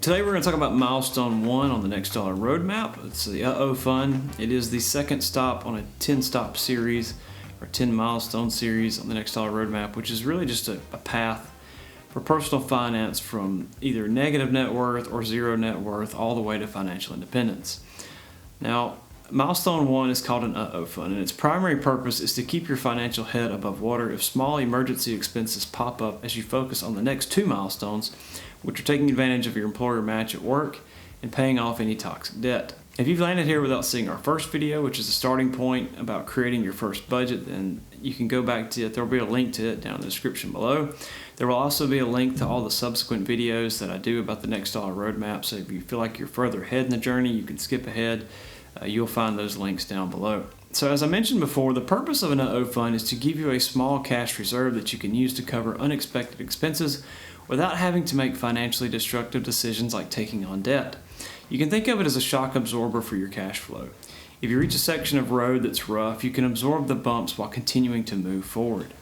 Today we're going to talk about Milestone 1 on the Next Dollar Roadmap. It's the Fund. It is the second stop on a 10-stop series or 10 milestone series on the Next Dollar Roadmap, which is really just a path for personal finance from either negative net worth or zero net worth all the way to financial independence. Now, Milestone 1 is called an Fund, and its primary purpose is to keep your financial head above water if small emergency expenses pop up as you focus on the next two milestones, which are taking advantage of your employer match at work and paying off any toxic debt. If you've landed here without seeing our first video, which is the starting point about creating your first budget, then you can go back to it. There will be a link to it down in the description below. There will also be a link to all the subsequent videos that I do about the Next Dollar Roadmap, so if you feel like you're further ahead in the journey, you can skip ahead. You'll find those links down below. So as I mentioned before, the purpose of an Fund is to give you a small cash reserve that you can use to cover unexpected expenses without having to make financially destructive decisions like taking on debt. You can think of it as a shock absorber for your cash flow. If you reach a section of road that's rough, you can absorb the bumps while continuing to move forward.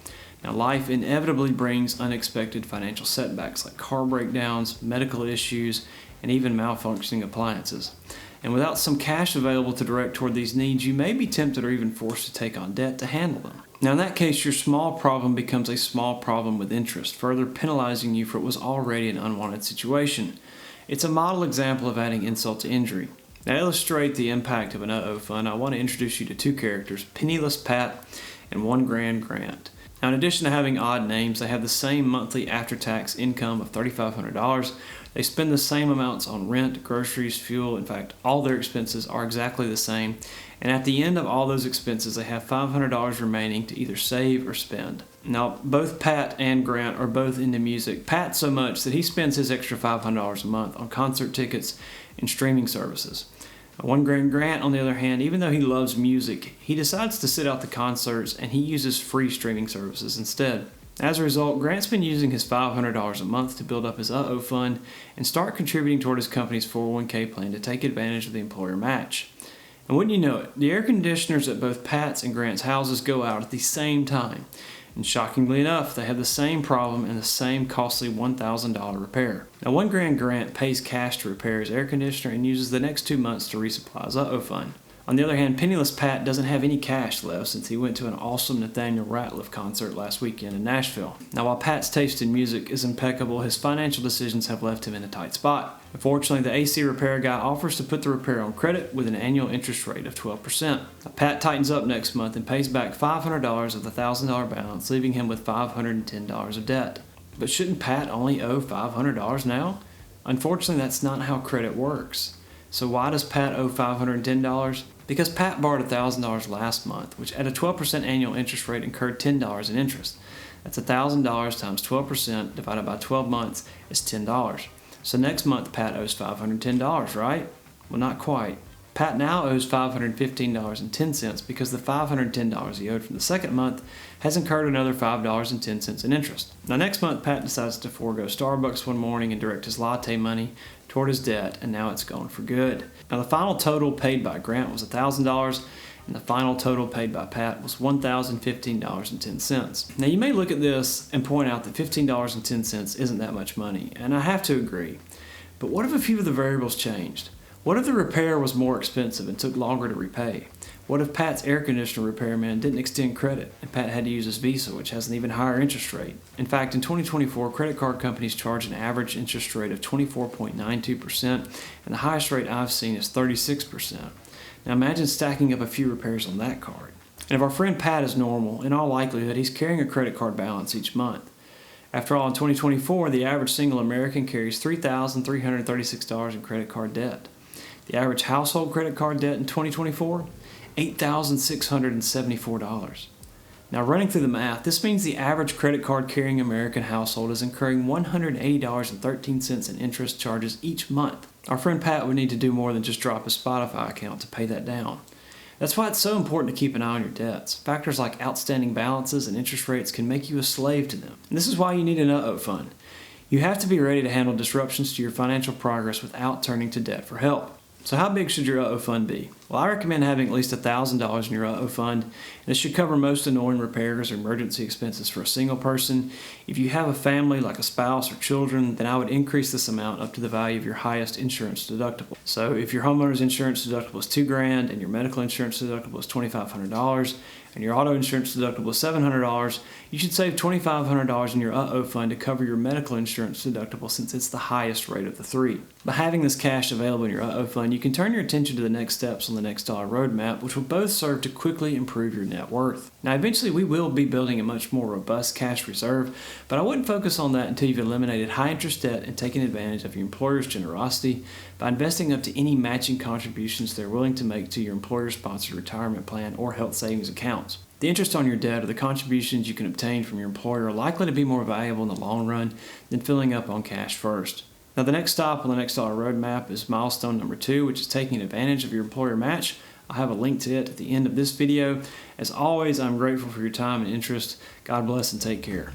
Now, life inevitably brings unexpected financial setbacks like car breakdowns, medical issues, and even malfunctioning appliances. And without some cash available to direct toward these needs, you may be tempted or even forced to take on debt to handle them. Now, in that case, your small problem becomes a small problem with interest, further penalizing you for what was already an unwanted situation. It's a model example of adding insult to injury. Now, to illustrate the impact of an Fund, I want to introduce you to two characters, Penniless Pat and $1,000 Grant. Now, in addition to having odd names, they have the same monthly after-tax income of $3,500. They spend the same amounts on rent, groceries, fuel. In fact, all their expenses are exactly the same. And at the end of all those expenses, they have $500 remaining to either save or spend. Now, both Pat and Grant are both into music. Pat so much that he spends his extra $500 a month on concert tickets and streaming services. $1,000 Grant, on the other hand, even though he loves music, he decides to sit out the concerts and he uses free streaming services instead. As a result, Grant's been using his $500 a month to build up his Fund and start contributing toward his company's 401k plan to take advantage of the employer match. And wouldn't you know it, the air conditioners at both Pat's and Grant's houses go out at the same time. And shockingly enough, they have the same problem and the same costly $1,000 repair. Now, $1,000 Grant pays cash to repair his air conditioner and uses the next 2 months to resupply his Fund. On the other hand, Penniless Pat doesn't have any cash left since he went to an awesome Nathaniel Rateliff concert last weekend in Nashville. Now, while Pat's taste in music is impeccable, his financial decisions have left him in a tight spot. Unfortunately, the AC repair guy offers to put the repair on credit with an annual interest rate of 12%. Now, Pat tightens up next month and pays back $500 of the $1,000 balance, leaving him with $510 of debt. But shouldn't Pat only owe $500 now? Unfortunately, that's not how credit works. So why does Pat owe $510? Because Pat borrowed $1,000 last month, which at a 12% annual interest rate incurred $10 in interest. That's $1,000 times 12% divided by 12 months is $10. So next month Pat owes $510, right? Well, not quite. Pat now owes $515.10 because the $510 he owed from the second month has incurred another $5.10 in interest. Now next month Pat decides to forego Starbucks one morning and direct his latte money toward his debt, and now it's gone for good. Now the final total paid by Grant was $1,000 and the final total paid by Pat was $1,015.10. Now you may look at this and point out that $15.10 isn't that much money, and I have to agree. But what if a few of the variables changed? What if the repair was more expensive and took longer to repay? What if Pat's air conditioner repairman didn't extend credit and Pat had to use his Visa, which has an even higher interest rate? In fact, in 2024, credit card companies charge an average interest rate of 24.92%, and the highest rate I've seen is 36%. Now imagine stacking up a few repairs on that card. And if our friend Pat is normal, in all likelihood, he's carrying a credit card balance each month. After all, in 2024, the average single American carries $3,336 in credit card debt. The average household credit card debt in 2024, $8,674. Now, running through the math, this means the average credit card carrying American household is incurring $180.13 in interest charges each month. Our friend Pat would need to do more than just drop his Spotify account to pay that down. That's why it's so important to keep an eye on your debts. Factors like outstanding balances and interest rates can make you a slave to them. And this is why you need an Fund. You have to be ready to handle disruptions to your financial progress without turning to debt for help. So how big should your Fund be? Well, I recommend having at least $1,000 in your fund, and this should cover most annoying repairs or emergency expenses for a single person. If you have a family, like a spouse or children, then I would increase this amount up to the value of your highest insurance deductible. So if your homeowner's insurance deductible is $2,000 and your medical insurance deductible is $2,500 and your auto insurance deductible is $700, you should save $2,500 in your fund to cover your medical insurance deductible, since it's the highest rate of the three. By having this cash available in your fund, you can turn your attention to the next steps on the Next Dollar Roadmap, which will both serve to quickly improve your net worth. Now, eventually we will be building a much more robust cash reserve, but I wouldn't focus on that until you've eliminated high interest debt and taken advantage of your employer's generosity by investing up to any matching contributions they're willing to make to your employer-sponsored retirement plan or health savings accounts. The interest on your debt or the contributions you can obtain from your employer are likely to be more valuable in the long run than filling up on cash first. Now, the next stop on the Next Dollar Roadmap is milestone number 2, which is taking advantage of your employer match. I'll have a link to it at the end of this video. As always, I'm grateful for your time and interest. God bless and take care.